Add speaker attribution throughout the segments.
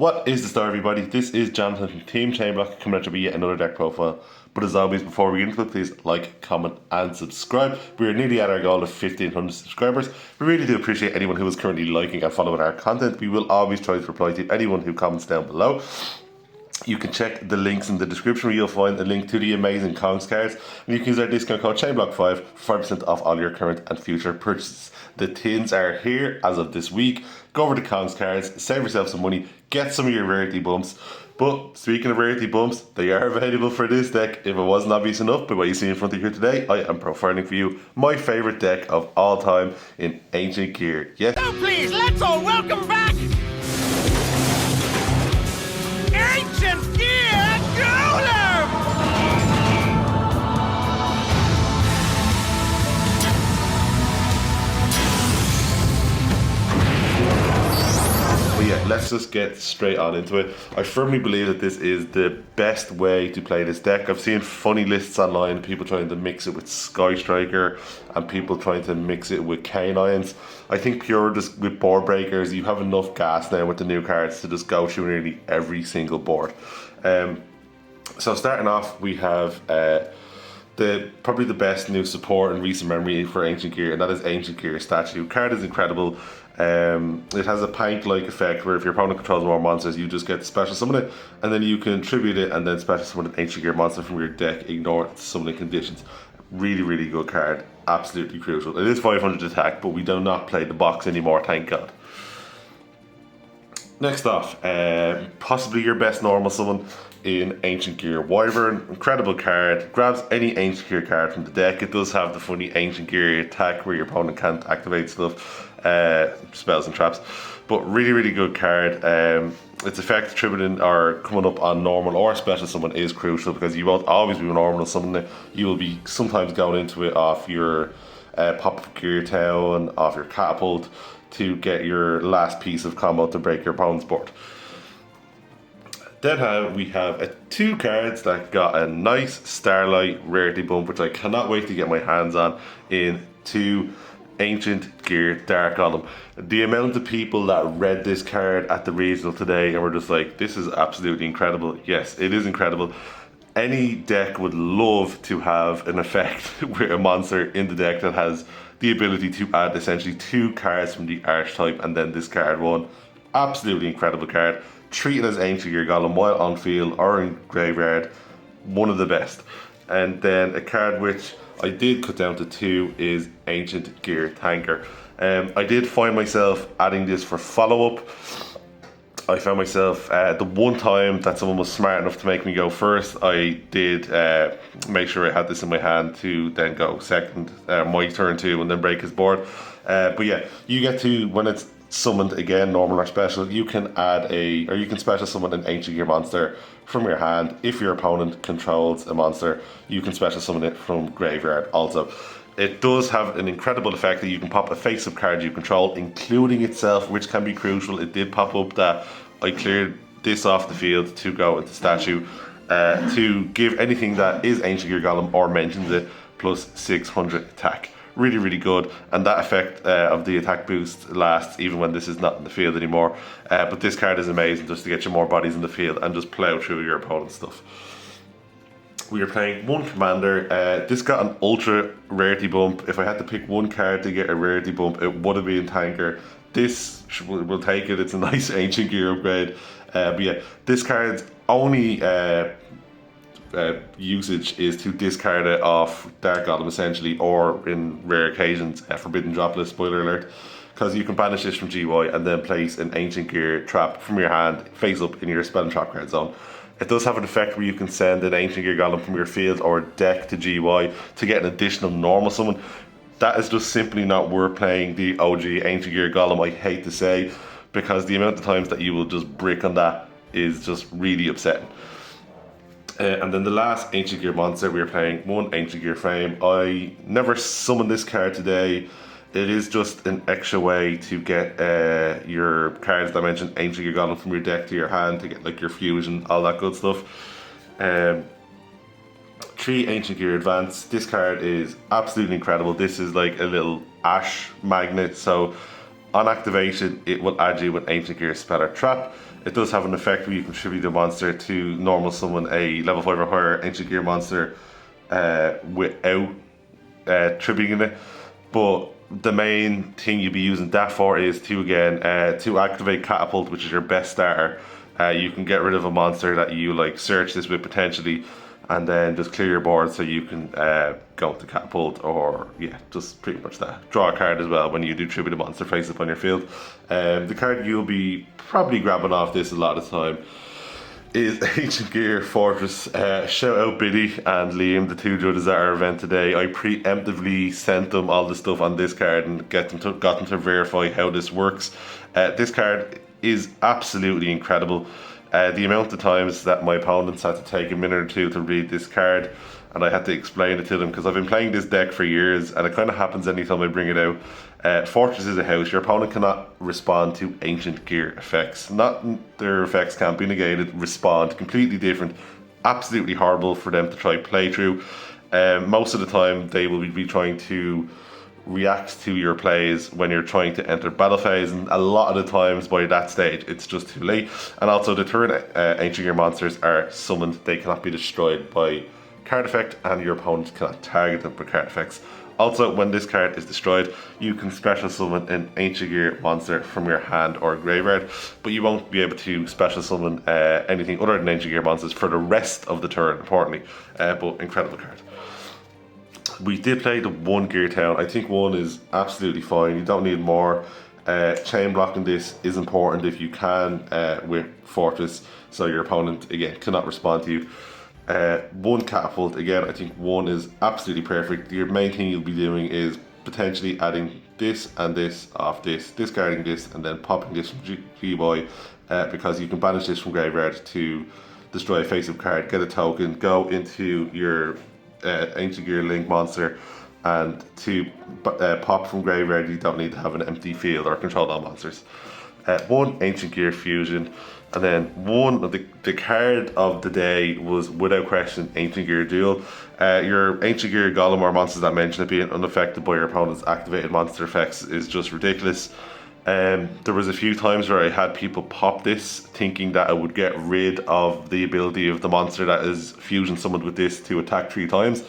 Speaker 1: What is the story, everybody? This is Jonathan from Team ChainBlock coming at you with yet another deck profile. But as always, before we get into it, please like, comment and subscribe. We are nearly at our goal of 1,500 subscribers. We really do appreciate anyone who is currently liking and following our content. We will always try to reply to anyone who comments down below. You can check the links in the description where you'll find a link to the amazing Kongs cards. And you can use our discount code ChainBlock5 for 5% off all your current and future purchases. The tins are here as of this week. Go over to Kongs cards, save yourself some money, get some of your rarity bumps. But speaking of rarity bumps, they are available for this deck. If it wasn't obvious enough by what you see in front of you here today, I am profiling for you my favourite deck of all time in Ancient Gear. Yes.
Speaker 2: Oh please, let's all welcome back Ancient Gear Golem!
Speaker 1: But yeah, let's just get straight on into it. I firmly believe that this is the best way to play this deck. I've seen funny lists online, people trying to mix it with Sky Striker and people trying to mix it with Canines. I think pure just with board breakers, you have enough gas now with the new cards to just go through nearly every single board. So starting off, we have probably the best new support in recent memory for Ancient Gear, and that is Ancient Gear Statue. Card is incredible. It has a Pank-like effect where if your opponent controls more monsters, you just get to special summon it, and then you can tribute it and then special summon an Ancient Gear monster from your deck, ignore its summoning conditions. Really, really good card. Absolutely crucial. It is 500 attack, but we do not play the box anymore, thank God. Next off, possibly your best normal summon in Ancient Gear Wyvern. Incredible card. Grabs any Ancient Gear card from the deck. It does have the funny Ancient Gear attack where your opponent can't activate stuff, spells and traps. But really, really good card. Its effect tributing or coming up on normal or special summon is crucial because you won't always be normal summoning it. You will be sometimes going into it off your pop-up gear town, off your catapult, to get your last piece of combo to break your opponent's board. Then we have two cards that got a nice Starlight rarity bump, which I cannot wait to get my hands on, in two Ancient Gear Dark Golem. The amount of people that read this card at the regional today and were just like, this is absolutely incredible. Yes, it is incredible. Any deck would love to have an effect with a monster in the deck that has the ability to add essentially two cards from the archetype and then discard one. Absolutely incredible card. Treat it as Ancient Gear Golem while on field or in graveyard. One of the best. And then a card which I did cut down to two is Ancient Gear Tanker. I did find myself adding this for follow-up. I found myself, the one time that someone was smart enough to make me go first, I did make sure I had this in my hand to then go second, my turn two, and then break his board. But yeah, you get to, when it's summoned again, normal or special, you can you can special summon an Ancient Gear monster from your hand. If your opponent controls a monster, you can special summon it from graveyard also. It does have an incredible effect that you can pop a face-up card you control, including itself, which can be crucial. It did pop up that I cleared this off the field to go into statue to give anything that is Ancient Gear Golem or mentions it plus 600 attack. Really, really good, and that effect of the attack boost lasts even when this is not in the field anymore. But this card is amazing just to get you more bodies in the field and just plow through your opponent's stuff. We are playing one commander. This got an ultra rarity bump. If I had to pick one card to get a rarity bump, it would have been Tanker. This, we'll take it, it's a nice Ancient Gear upgrade. But yeah, this card's only usage is to discard it off Dark Golem essentially, or in rare occasions, Forbidden Droplet, spoiler alert. Because you can banish this from GY and then place an Ancient Gear trap from your hand face up in your spell and trap card zone. It does have an effect where you can send an Ancient Gear Golem from your field or deck to GY to get an additional normal summon. That is just simply not worth playing the OG Ancient Gear Golem, I hate to say, because the amount of times that you will just brick on that is just really upsetting. And then the last Ancient Gear monster, we are playing one Ancient Gear Frame. I never summoned this card today. It is just an extra way to get your cards that I mentioned, Ancient Gear Golem, from your deck to your hand to get like your fusion, all that good stuff. 3 Ancient Gear Advance. This card is absolutely incredible. This is like a little ash magnet, so On activation, it will add you an Ancient Gear Speller Trap. It does have an effect where you can tribute a monster to normal summon a level 5 or higher Ancient Gear monster without tributing it. But the main thing you'll be using that for is to activate Catapult, which is your best starter. You can get rid of a monster that you like search this with potentially, and then just clear your board so you can go to Catapult, or yeah, just pretty much that. Draw a card as well when you do tribute a monster face up on your field. The card you'll be probably grabbing off this a lot of the time is Ancient Gear Fortress. Shout out Biddy and Liam, the two judges at our event today. I preemptively sent them all the stuff on this card and got them to verify how this works. This card is absolutely incredible. The amount of times that my opponents had to take a minute or two to read this card, and I had to explain it to them, because I've been playing this deck for years and it kind of happens anytime I bring it out. Fortress is a house. Your opponent cannot respond to Ancient Gear effects. Not their effects can't be negated, respond. Completely different. Absolutely horrible for them to try play through. Most of the time they will be trying to react to your plays when you're trying to enter battle phase, and a lot of the times by that stage it's just too late. And also the turn Ancient Gear monsters are summoned. They cannot be destroyed by card effect, and your opponent cannot target them for card effects. Also, when this card is destroyed, you can special summon an Ancient Gear monster from your hand or graveyard, but you won't be able to special summon anything other than Ancient Gear monsters for the rest of the turn, importantly. But incredible card. We did play the 1 Gear Town. I think 1 is absolutely fine. You don't need more. Chain blocking this is important if you can with Fortress, so your opponent again cannot respond to you. 1 Catapult, again, I think 1 is absolutely perfect. Your main thing you'll be doing is potentially adding this and this off this, discarding this, and then popping this from G-Boy, because you can banish this from graveyard to destroy a face-up card, get a token, go into your Ancient Gear Link monster, and to pop from graveyard you don't need to have an empty field or control all monsters. 1 Ancient Gear Fusion, and then one of the card of the day was without question Ancient Gear Duel. Your Ancient Gear Golem or monsters that mention it being unaffected by your opponent's activated monster effects is just ridiculous. There was a few times where I had people pop this thinking that I would get rid of the ability of the monster that is fusion summoned with this to attack 3 times.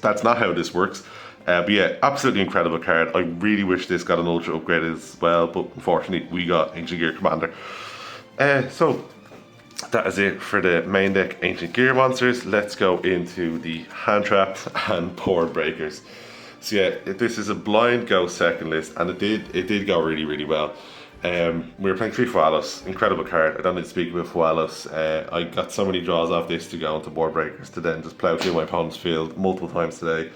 Speaker 1: That's not how this works. But yeah, absolutely incredible card. I really wish this got an ultra upgrade as well, but unfortunately we got Ancient Gear Commander. So that is it for the main deck Ancient Gear monsters. Let's go into the hand trap and board breakers. So yeah, this is a blind go second list, and it did go really, really well. We were playing 3 Fualos, incredible card. I don't need to speak about Fualos. I got so many draws off this to go into board breakers to then just plow through my opponent's field multiple times today.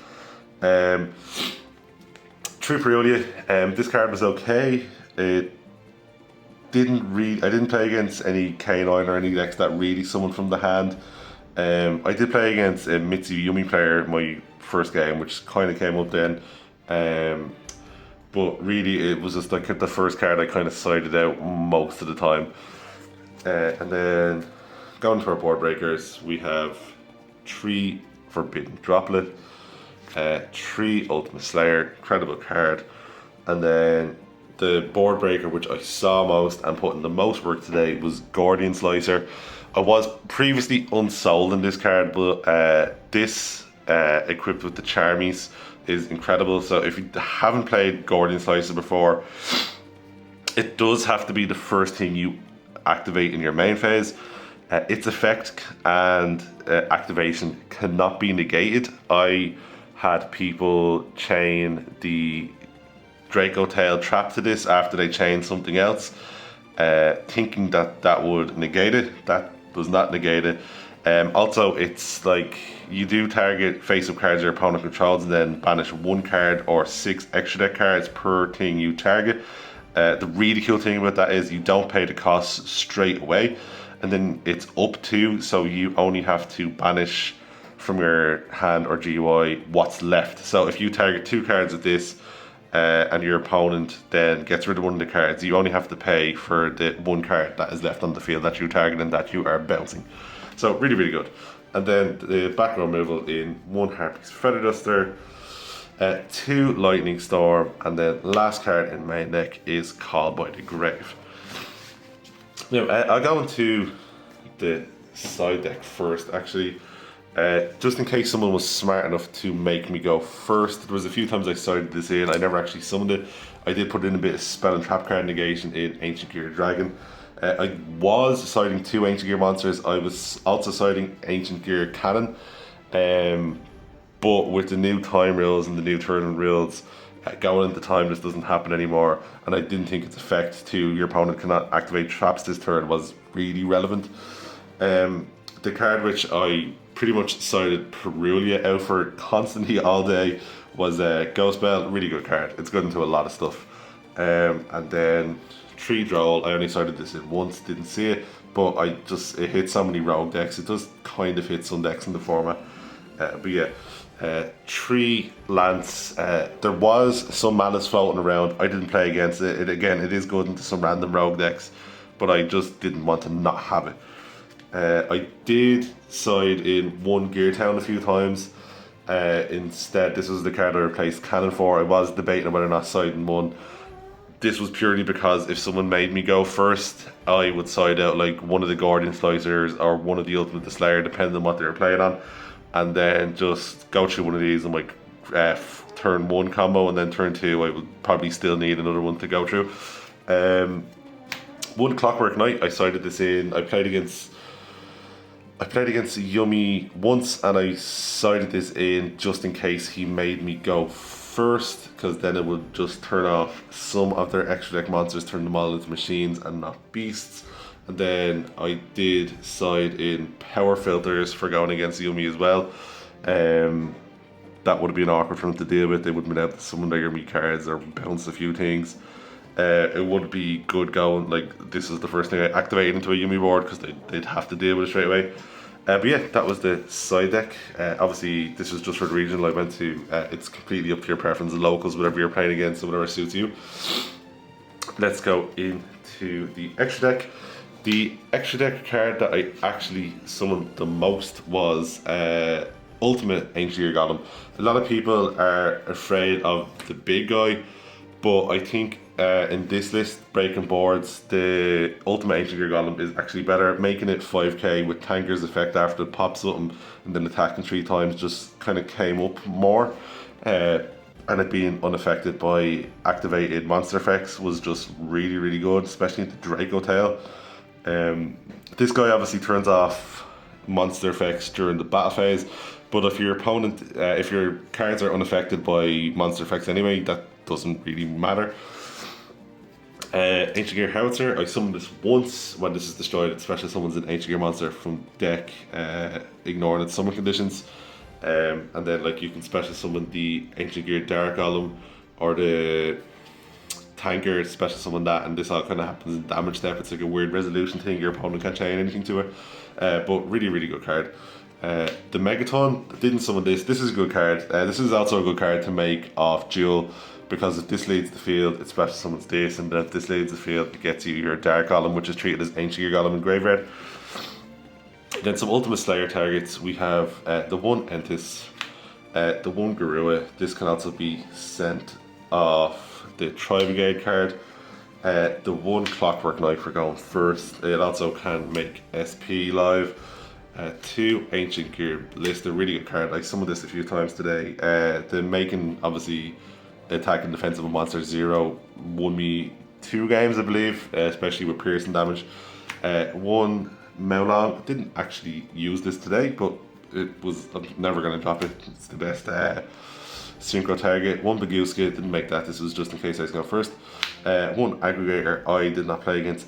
Speaker 1: True Perulia, this card was okay. I didn't play against any K9 or any decks that really summoned from the hand. I did play against a Mitsu Yumi player my first game, which kind of came up then. But really it was just like the first card I kind of sided out most of the time. And then going to our board breakers, we have 3 Forbidden Droplet, 3 Ultimate Slayer, incredible card, and then the board breaker which I saw most and put in the most work today was Gordian Slicer. I was previously unsold in this card, but this equipped with the Charmies is incredible. So if you haven't played Gordian Slicer before, it does have to be the first thing you activate in your main phase. Its effect and activation cannot be negated. I had people chain the Draco Tail trap to this after they chained something else, thinking that would negate it. That does not negate it. Also, it's like you do target face-up cards your opponent controls and then banish 1 card or 6 extra deck cards per thing you target. The really cool thing about that is you don't pay the costs straight away, and then it's up to, so you only have to banish from your hand or GUI what's left. So if you target 2 cards of this and your opponent then gets rid of 1 of the cards, you only have to pay for the 1 card that is left on the field that you target and that you are bouncing. So really, really good. And then the background removal in 1 Harpy's Feather Duster. 2 Lightning Storm, and then last card in main deck is Called by the Grave. Now, I'll go into the side deck first, actually. Just in case someone was smart enough to make me go first. There was a few times I sided this in, I never actually summoned it. I did put in a bit of spell and trap card negation in Ancient Gear Dragon. I was siding 2 Ancient Gear monsters. I was also siding Ancient Gear Cannon. But with the new time rules and the new tournament rules, going into time this doesn't happen anymore, and I didn't think its effect to your opponent cannot activate traps this turn was really relevant. The card which I pretty much sided Perulia out for constantly all day was Ghost Bell. Really good card. It's good into a lot of stuff. And then Tree Droll, I only sided this in once, didn't see it, but it hits so many rogue decks. It does kind of hit some decks in the format. But yeah, Tree Lance, there was some Malus floating around. I didn't play against it. It is good into some random rogue decks, but I just didn't want to not have it. I did side in 1 Gear Town a few times. Instead, this was the card I replaced Cannon for. I was debating whether or not siding 1. This was purely because if someone made me go first, I would side out like one of the Guardian Slicers or one of the Ultimate Slayer, depending on what they were playing on, and then just go through one of these and like turn 1 combo, and then turn 2 I would probably still need another one to go through. 1 Clockwork Knight, I sided this in. I played against Yummy once, and I sided this in just in case he made me go first, because then it would just turn off some of their extra deck monsters, turn them all into machines and not beasts. And then I did side in Power Filters for going against Yumi as well. That would have been awkward for them to deal with. They wouldn't have been able to summon their Yumi cards or bounce a few things. It would be good going, like, this is the first thing I activated into a Yumi board, because they'd have to deal with it straight away. But yeah, that was the side deck. Obviously, this was just for the regional I went to. It's completely up to your preference, the locals, whatever you're playing against, or whatever suits you. Let's go into the extra deck. The extra deck card that I actually summoned the most was Ultimate Ancient Gear Golem. A lot of people are afraid of the big guy, but I think in this list, breaking boards, the Ultimate Ancient Gear Golem is actually better. Making it 5k with Tanker's effect after it pops something and then attacking 3 times just kind of came up more. And it being unaffected by activated monster effects was just really, really good, especially the Draco Tail. This guy obviously turns off monster effects during the battle phase, but if your opponent, if your cards are unaffected by monster effects anyway, that doesn't really matter. Ancient Gear Howitzer, I summoned this once. When this is destroyed, it special summons an Ancient Gear monster from deck, ignoring its summon conditions. And then like you can special summon the Ancient Gear Dark Golem or the Tanker, special summon that, and this all kind of happens in damage step. It's like a weird resolution thing, your opponent can't chain anything to it. But really, really good card. The Megaton, didn't summon this. This is a good card. This is also a good card to make off JUHU, because if this leads the field, it special summons this, and then if this leads the field, it gets you your Dark Golem, which is treated as Ancient Gear Golem in Graveyard. Then some Ultimate Slayer targets. We have the 1 Entis, the 1 Garua. This can also be sent off the Tri-Brigade card. The 1 Clockwork Knight for going first. It also can make SP live. 2 Ancient Gear Blister, really good card. I summoned this a few times today. The making, obviously, attack and defensive monster 0 won me 2 games, I believe, especially with piercing damage. 1 Maolong, didn't actually use this today, but I'm never going to drop it. It's the best synchro target. 1 Baguska, didn't make that. This was just in case I was going first. 1 Aggregator, I did not play against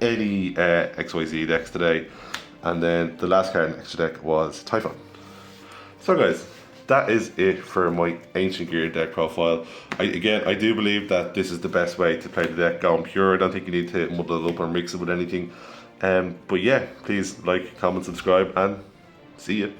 Speaker 1: any XYZ decks today. And then the last card in the extra deck was Typhon. So guys, that is it for my Ancient Gear deck profile. I do believe that this is the best way to play the deck going pure. I don't think you need to muddle it up or mix it with anything. But yeah, please like, comment, subscribe, and see you.